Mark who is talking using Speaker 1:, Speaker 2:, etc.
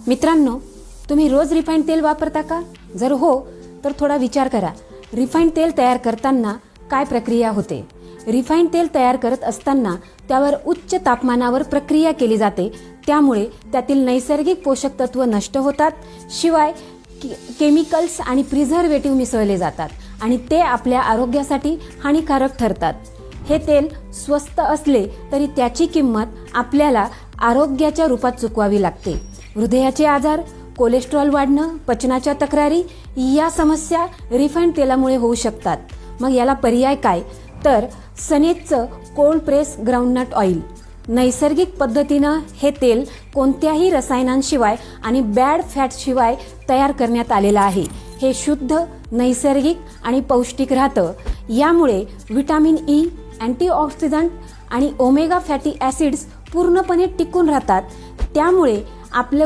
Speaker 1: मित्रांनो, तुम्ही रोज रिफाईंड तेल वापरता का? जर हो तर थोडा विचार करा. रिफाईंड तेल तयार करताना काय प्रक्रिया होते? रिफाईंड तेल तयार करत असताना त्यावर उच्च तापमानावर प्रक्रिया केली जाते. त्यामुळे त्यातील नैसर्गिक पोषक तत्व नष्ट होतात. शिवाय केमिकल्स आणि प्रिझर्वेटिव्ह मिसळले जातात आणि ते आपल्या आरोग्यासाठी हानिकारक ठरतात. हे तेल स्वस्त असले तरी त्याची किंमत आपल्याला आरोग्याच्या रूपात चुकवावी लागते. हृदयाचे आजार, कोलेस्ट्रॉल वाढणं, पचनाच्या तक्रारी या समस्या रिफाईंड तेलामुळे होऊ शकतात. मग याला पर्याय काय? तर सनेजचं कोल्ड प्रेस ग्राउंडनट ऑइल. नैसर्गिक पद्धतीनं हे तेल कोणत्याही रसायनांशिवाय आणि बॅड फॅटशिवाय तयार करण्यात आलेलं आहे. हे शुद्ध, नैसर्गिक आणि पौष्टिक राहतं. यामुळे व्हिटॅमिन ई, अँटीऑक्सिडंट आणि ओमेगा फॅटी ॲसिड्स पूर्णपणे टिकून राहतात. त्यामुळे आपलं